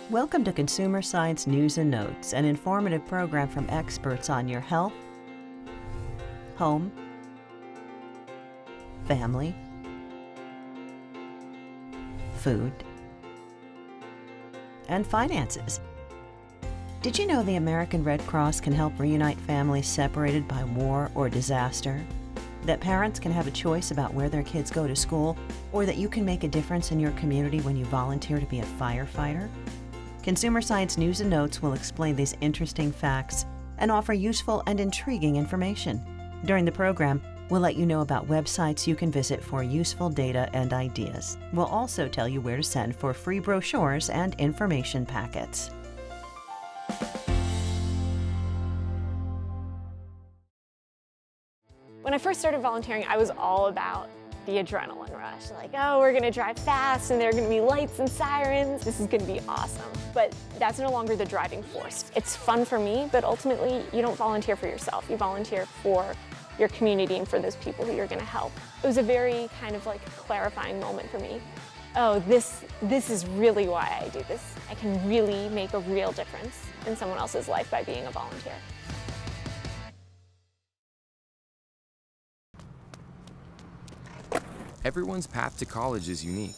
Welcome to Consumer Science News and Notes, an informative program from experts on your health, home, family, food, and finances. Did you know the American Red Cross can help reunite families separated by war or disaster? That parents can have a choice about where their kids go to school, or that you can make a difference in your community when you volunteer to be a firefighter? Consumer Science News and Notes will explain these interesting facts and offer useful and intriguing information. During the program, we'll let you know about websites you can visit for useful data and ideas. We'll also tell you where to send for free brochures and information packets. When I first started volunteering, I was all about the adrenaline rush. Like, oh, we're gonna drive fast and there are gonna be lights and sirens. This is gonna be awesome. But that's no longer the driving force. It's fun for me, but ultimately you don't volunteer for yourself. You volunteer for your community and for those people who you're gonna help. It was a very kind of like clarifying moment for me. Oh, this is really why I do this. I can really make a real difference in someone else's life by being a volunteer. Everyone's path to college is unique.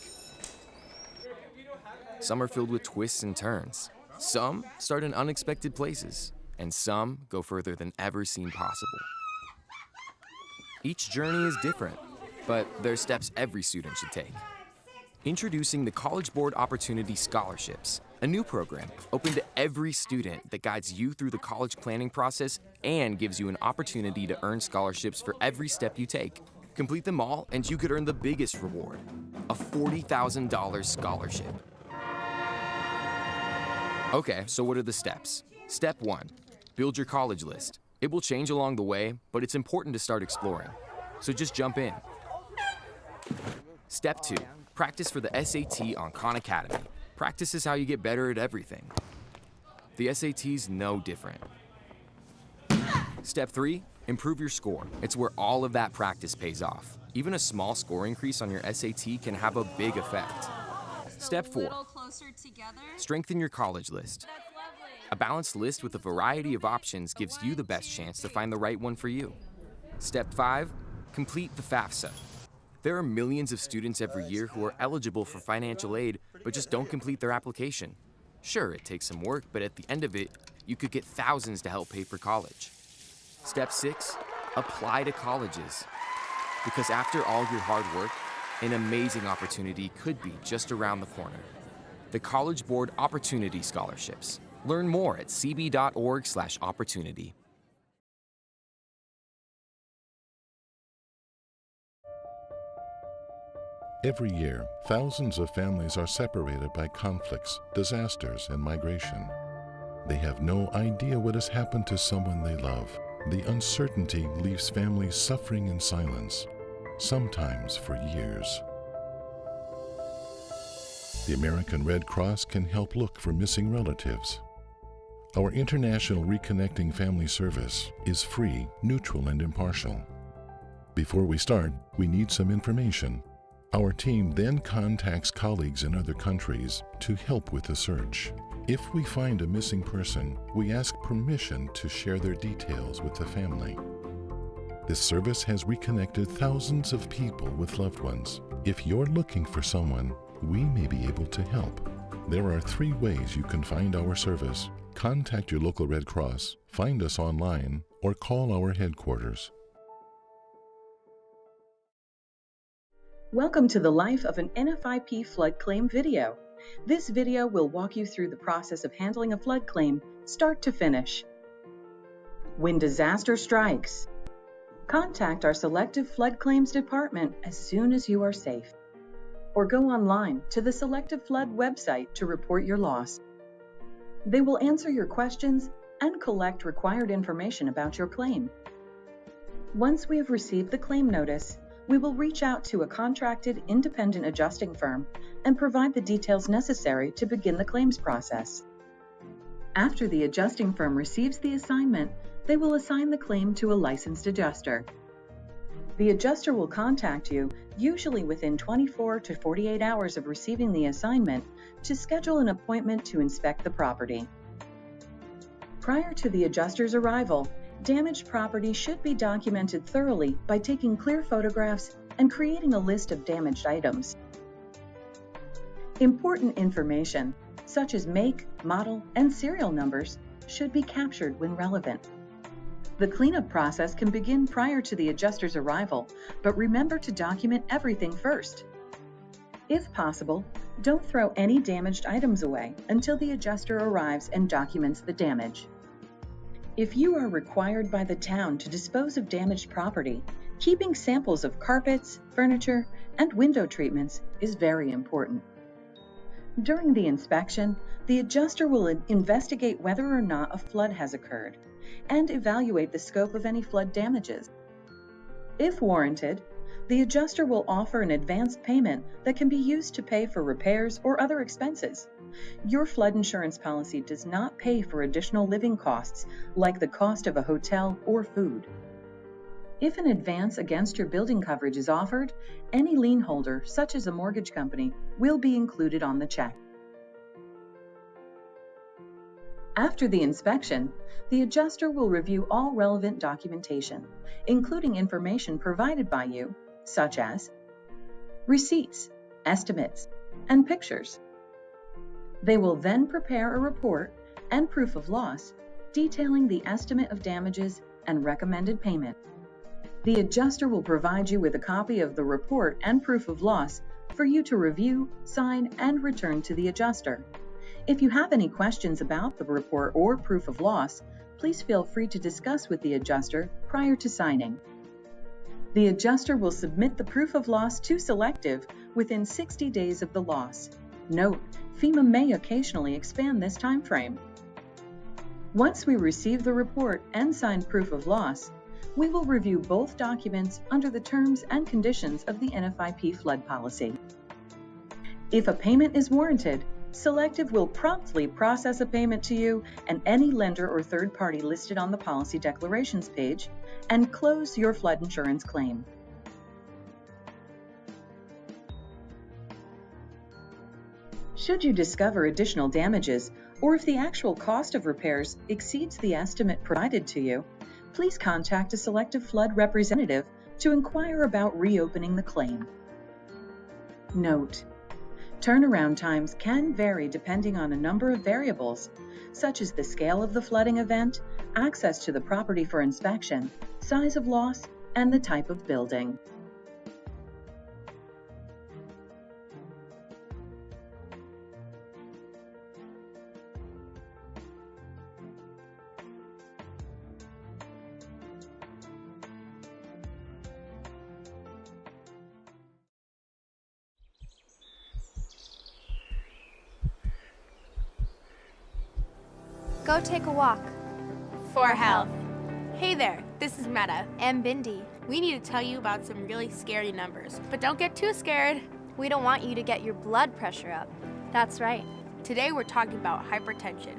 Some are filled with twists and turns. Some start in unexpected places, and some go further than ever seemed possible. Each journey is different, but there are steps every student should take. Introducing the College Board Opportunity Scholarships, a new program open to every student that guides you through the college planning process and gives you an opportunity to earn scholarships for every step you take. Complete them all, and you could earn the biggest reward, a $40,000 scholarship. Okay, so what are the steps? Step 1, build your college list. It will change along the way, but it's important to start exploring. So just jump in. Step 2, practice for the SAT on Khan Academy. Practice is how you get better at everything. The SAT's no different. Step 3, improve your score. It's where all of that practice pays off. Even a small score increase on your SAT can have a big effect. Step 4, strengthen your college list. A balanced list with a variety of options gives you the best chance to find the right one for you. Step 5, complete the FAFSA. There are millions of students every year who are eligible for financial aid but just don't complete their application. Sure, it takes some work, but at the end of it, you could get thousands to help pay for college. Step 6, apply to colleges. Because after all your hard work, an amazing opportunity could be just around the corner. The College Board Opportunity Scholarships. Learn more at cb.org/opportunity. Every year, thousands of families are separated by conflicts, disasters, and migration. They have no idea what has happened to someone they love. The uncertainty leaves families suffering in silence, sometimes for years. The American Red Cross can help look for missing relatives. Our International Reconnecting Family Service is free, neutral, and impartial. Before we start, we need some information. Our team then contacts colleagues in other countries to help with the search. If we find a missing person, we ask permission to share their details with the family. This service has reconnected thousands of people with loved ones. If you're looking for someone, we may be able to help. There are 3 ways you can find our service. Contact your local Red Cross, find us online, or call our headquarters. Welcome to the life of an NFIP flood claim video. This video will walk you through the process of handling a flood claim, start to finish. When disaster strikes, contact our Selective Flood Claims Department as soon as you are safe. Or go online to the Selective Flood website to report your loss. They will answer your questions and collect required information about your claim. Once we have received the claim notice, we will reach out to a contracted independent adjusting firm and provide the details necessary to begin the claims process. After the adjusting firm receives the assignment, they will assign the claim to a licensed adjuster. The adjuster will contact you, usually within 24 to 48 hours of receiving the assignment, to schedule an appointment to inspect the property. Prior to the adjuster's arrival, damaged property should be documented thoroughly by taking clear photographs and creating a list of damaged items. Important information, such as make, model, and serial numbers, should be captured when relevant. The cleanup process can begin prior to the adjuster's arrival, but remember to document everything first. If possible, don't throw any damaged items away until the adjuster arrives and documents the damage. If you are required by the town to dispose of damaged property, keeping samples of carpets, furniture, and window treatments is very important. During the inspection, the adjuster will investigate whether or not a flood has occurred and evaluate the scope of any flood damages. If warranted, the adjuster will offer an advanced payment that can be used to pay for repairs or other expenses. Your flood insurance policy does not pay for additional living costs like the cost of a hotel or food. If an advance against your building coverage is offered, any lien holder, such as a mortgage company, will be included on the check. After the inspection, the adjuster will review all relevant documentation, including information provided by you, such as receipts, estimates, and pictures. They will then prepare a report and proof of loss detailing the estimate of damages and recommended payment. The adjuster will provide you with a copy of the report and proof of loss for you to review, sign, and return to the adjuster. If you have any questions about the report or proof of loss, please feel free to discuss with the adjuster prior to signing. The adjuster will submit the proof of loss to Selective within 60 days of the loss. Note, FEMA may occasionally expand this time frame. Once we receive the report and signed proof of loss, we will review both documents under the terms and conditions of the NFIP flood policy. If a payment is warranted, Selective will promptly process a payment to you and any lender or third party listed on the policy declarations page and close your flood insurance claim. Should you discover additional damages, or if the actual cost of repairs exceeds the estimate provided to you, please contact a Selective Flood representative to inquire about reopening the claim. Note: turnaround times can vary depending on a number of variables, such as the scale of the flooding event, access to the property for inspection, size of loss, and the type of building. Go take a walk. For health. Hey there, this is Meta. And Bindi. We need to tell you about some really scary numbers, but don't get too scared. We don't want you to get your blood pressure up. That's right. Today we're talking about hypertension.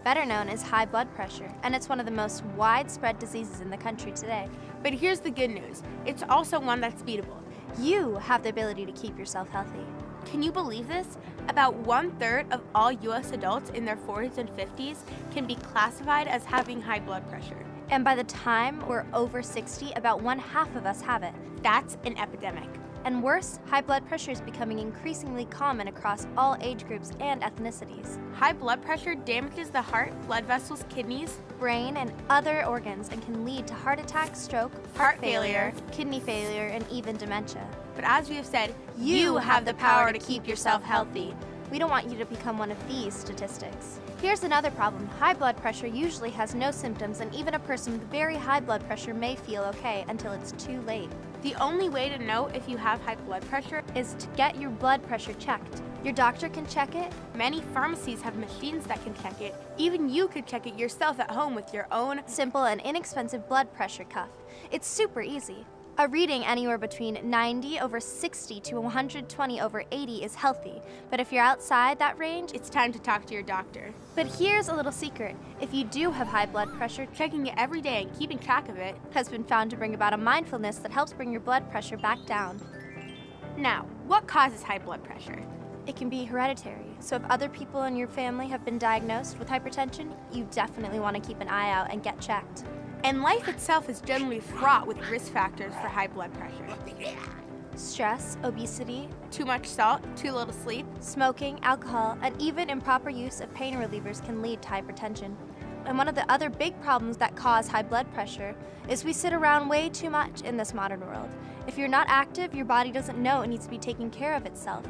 Better known as high blood pressure, and it's one of the most widespread diseases in the country today. But here's the good news. It's also one that's beatable. You have the ability to keep yourself healthy. Can you believe this? About 1/3 of all US adults in their 40s and 50s can be classified as having high blood pressure. And by the time we're over 60, about 1/2 of us have it. That's an epidemic. And worse, high blood pressure is becoming increasingly common across all age groups and ethnicities. High blood pressure damages the heart, blood vessels, kidneys, brain, and other organs and can lead to heart attack, stroke, heart failure, kidney failure, and even dementia. But as we have said, you have the power to keep yourself healthy. We don't want you to become one of these statistics. Here's another problem. High blood pressure usually has no symptoms, and even a person with very high blood pressure may feel okay until it's too late. The only way to know if you have high blood pressure is to get your blood pressure checked. Your doctor can check it. Many pharmacies have machines that can check it. Even you could check it yourself at home with your own simple and inexpensive blood pressure cuff. It's super easy. A reading anywhere between 90 over 60 to 120 over 80 is healthy, but if you're outside that range, It's time to talk to your doctor. But here's a little secret. If you do have high blood pressure, Checking it every day and keeping track of it. has been found to bring about a mindfulness that helps bring your blood pressure back down. Now, what causes high blood pressure? It can be hereditary, so if other people in your family have been diagnosed with hypertension, you definitely want to keep an eye out and get checked. And life itself is generally fraught with risk factors for high blood pressure. Stress, obesity, Too much salt, too little sleep. smoking, alcohol, and even improper use of pain relievers can lead to hypertension. And one of the other big problems that cause high blood pressure is we sit around way too much in this modern world. If you're not active, your body doesn't know it needs to be taking care of itself.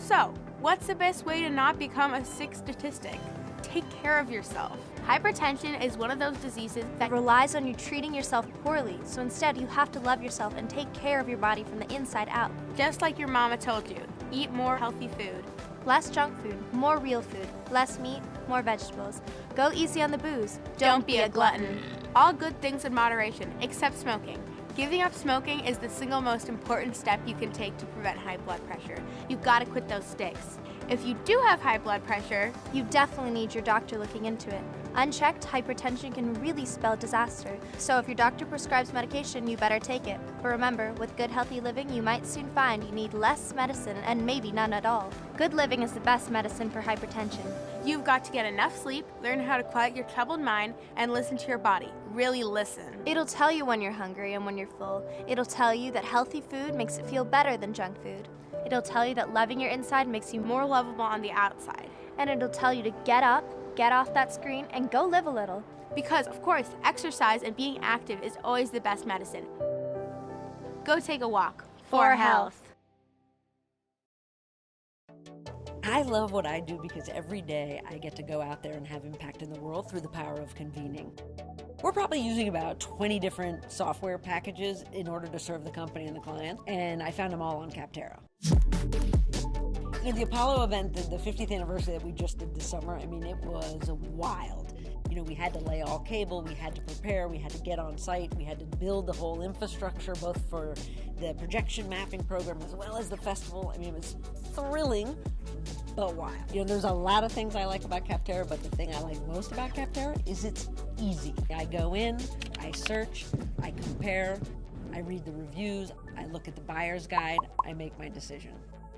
So, what's the best way to not become a sick statistic? Take care of yourself. Hypertension is one of those diseases That relies on you treating yourself poorly, so instead you have to love yourself and take care of your body from the inside out. just like your mama told you, eat more healthy food. Less junk food, more real food, less meat, more vegetables. Go easy on the booze. Don't be a glutton. All good things in moderation, except smoking. Giving up smoking is the single most important step you can take to prevent high blood pressure. You've got to quit those sticks. If you do have high blood pressure, You definitely need your doctor looking into it. Unchecked hypertension can really spell disaster. So if your doctor prescribes medication, you better take it. But remember, with good healthy living, you might soon find you need less medicine and maybe none at all. Good living is the best medicine for hypertension. you've got to get enough sleep, learn how to quiet your troubled mind, and listen to your body. Really listen. It'll tell you when you're hungry and when you're full. It'll tell you that healthy food makes it feel better than junk food. It'll tell you that loving your inside makes you more More lovable on the outside. and it'll tell you to get up, get off that screen, and go live a little. Because, of course, exercise and being active is always the best medicine. Go take a walk. For health. I love what I do because every day I get to go out there and have impact in the world through the power of convening. We're probably using about 20 different software packages in order to serve the company and the client, and I found them all on Capterra. You know, the Apollo event, the 50th anniversary that we just did this summer, I mean, it was wild. You know, we had to lay all cable, we had to prepare, we had to get on site, we had to build the whole infrastructure, both for the projection mapping program as well as the festival. I mean, it was thrilling, but wild. You know, there's a lot of things I like about Capterra, but the thing I like most about Capterra is it's easy. I go in, I search, I compare, I read the reviews, I look at the buyer's guide, I make my decision.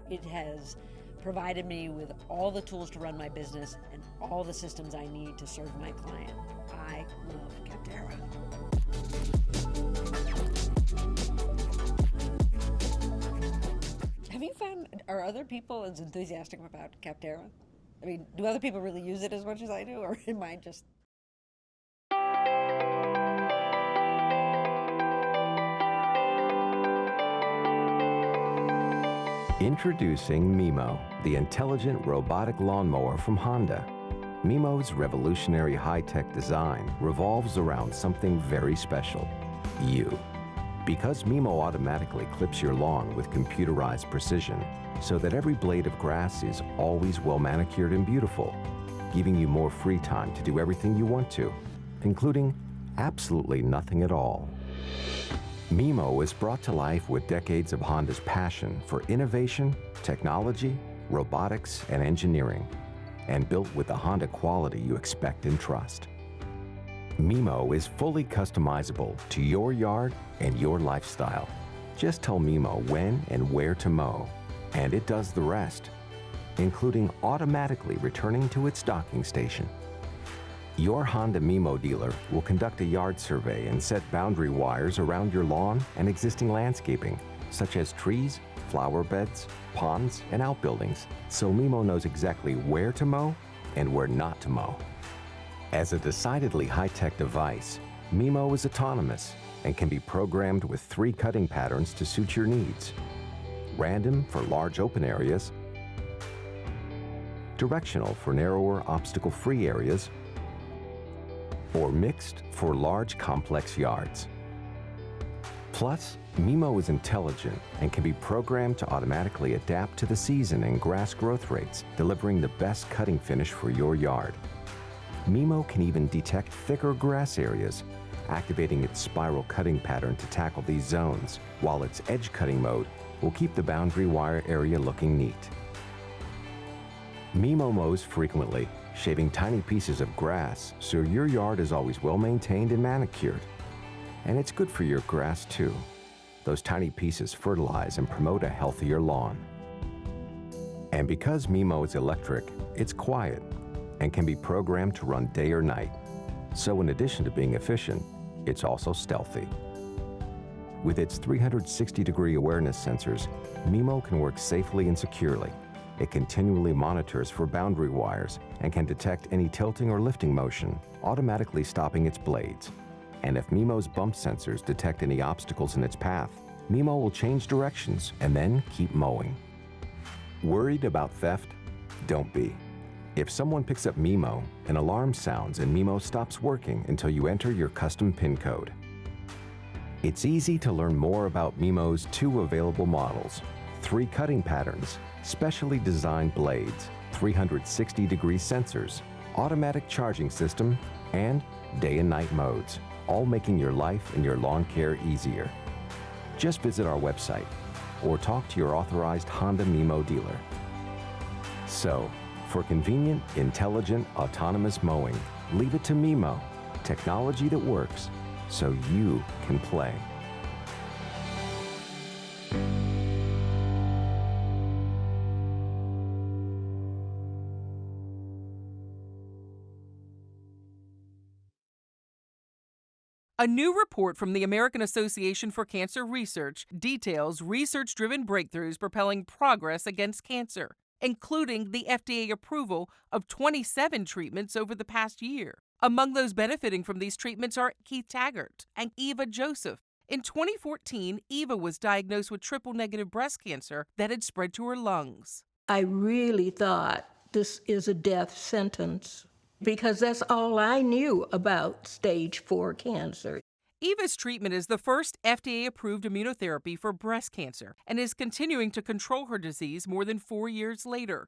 It has provided me with all the tools to run my business and all the systems I need to serve my client. I love Capterra. Have you found, are other people as enthusiastic about Capterra? I mean, do other people really use it as much as I do, or am I just... Introducing Mimo, the intelligent robotic lawnmower from Honda. Mimo's revolutionary high-tech design revolves around something very special, you. Because Mimo automatically clips your lawn with computerized precision, so that every blade of grass is always well manicured and beautiful, giving you more free time to do everything you want to, including absolutely nothing at all. Mimo is brought to life with decades of Honda's passion for innovation, technology, robotics, and engineering, and built with the Honda quality you expect and trust. Mimo is fully customizable to your yard and your lifestyle. Just tell Mimo when and where to mow, and it does the rest, including automatically returning to its docking station. Your Honda Mimo dealer will conduct a yard survey and set boundary wires around your lawn and existing landscaping, such as trees, flower beds, ponds, and outbuildings, so Mimo knows exactly where to mow and where not to mow. As a decidedly high-tech device, Mimo is autonomous and can be programmed with 3 cutting patterns to suit your needs: random for large open areas, directional for narrower obstacle-free areas, or mixed for large complex yards. Plus, Mimo is intelligent and can be programmed to automatically adapt to the season and grass growth rates, delivering the best cutting finish for your yard. Mimo can even detect thicker grass areas activating its spiral cutting pattern to tackle these zones, while its edge cutting mode will keep the boundary wire area looking neat. Mimo mows frequently, shaving tiny pieces of grass so your yard is always well maintained and manicured. And it's good for your grass too. Those tiny pieces fertilize and promote a healthier lawn. And because Mimo is electric, it's quiet and can be programmed to run day or night. So in addition to being efficient, it's also stealthy. With its 360-degree awareness sensors, Mimo can work safely and securely. It continually monitors for boundary wires and can detect any tilting or lifting motion, automatically stopping its blades. And if Mimo's bump sensors detect any obstacles in its path, Mimo will change directions and then keep mowing. Worried about theft? Don't be. If someone picks up Mimo, an alarm sounds and Mimo stops working until you enter your custom PIN code. It's easy to learn more about Mimo's 2 available models: 3 cutting patterns, specially designed blades, 360-degree sensors, automatic charging system, and day and night modes, all making your life and your lawn care easier. Just visit our website or talk to your authorized Honda Mimo dealer. So, for convenient, intelligent, autonomous mowing, leave it to Mimo, technology that works so you can play. A new report from the American Association for Cancer Research details research-driven breakthroughs propelling progress against cancer, including the FDA approval of 27 treatments over the past year. Among those benefiting from these treatments are Keith Taggart and Eva Joseph. In 2014, Eva was diagnosed with triple-negative breast cancer that had spread to her lungs. I really thought this is a death sentence, because that's all I knew about stage 4 cancer. Eva's treatment is the first FDA-approved immunotherapy for breast cancer and is continuing to control her disease more than 4 years later.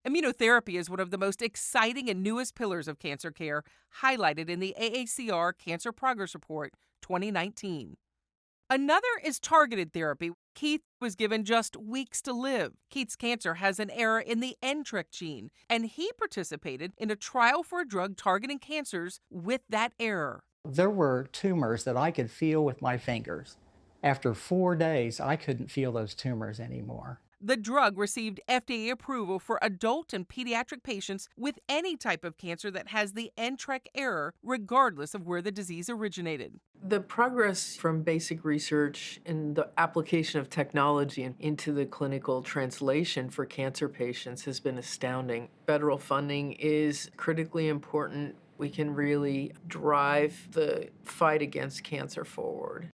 Immunotherapy is one of the most exciting and newest pillars of cancer care, highlighted in the AACR Cancer Progress Report 2019. Another is targeted therapy. Keith was given just weeks to live. Keith's cancer has an error in the NTRK gene, and he participated in a trial for a drug targeting cancers with that error. There were tumors that I could feel with my fingers. After 4 days, I couldn't feel those tumors anymore. The drug received FDA approval for adult and pediatric patients with any type of cancer that has the NTRK error, regardless of where the disease originated. The progress from basic research and the application of technology into the clinical translation for cancer patients has been astounding. Federal funding is critically important. We can really drive the fight against cancer forward.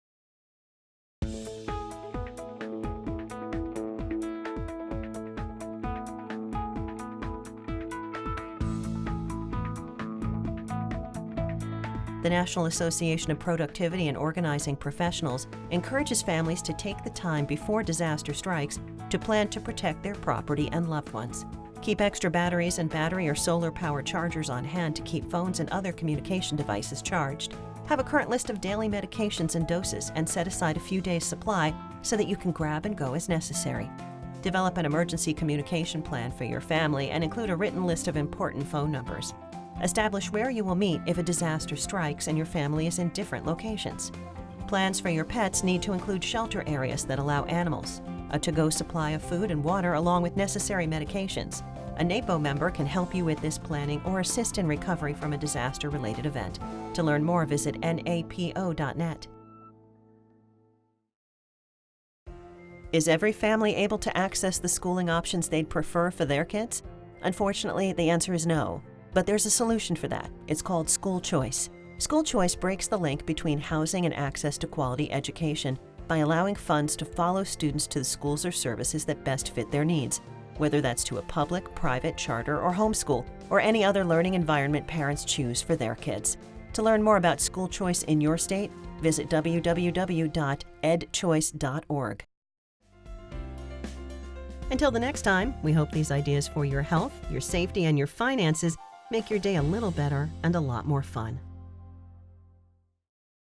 The National Association of Productivity and Organizing Professionals encourages families to take the time before disaster strikes to plan to protect their property and loved ones. Keep extra batteries and battery or solar-powered chargers on hand to keep phones and other communication devices charged. Have a current list of daily medications and doses and set aside a few days' supply so that you can grab and go as necessary. Develop an emergency communication plan for your family and include a written list of important phone numbers. Establish where you will meet if a disaster strikes and your family is in different locations. Plans for your pets need to include shelter areas that allow animals, a to-go supply of food and water along with necessary medications. A NAPO member can help you with this planning or assist in recovery from a disaster-related event. To learn more, visit napo.net. Is every family able to access the schooling options they'd prefer for their kids? Unfortunately, the answer is no. But there's a solution for that. It's called School Choice. School Choice breaks the link between housing and access to quality education by allowing funds to follow students to the schools or services that best fit their needs, whether that's to a public, private, charter, or homeschool, or any other learning environment parents choose for their kids. To learn more about School Choice in your state, visit www.edchoice.org. Until the next time, we hope these ideas for your health, your safety, and your finances make your day a little better and a lot more fun.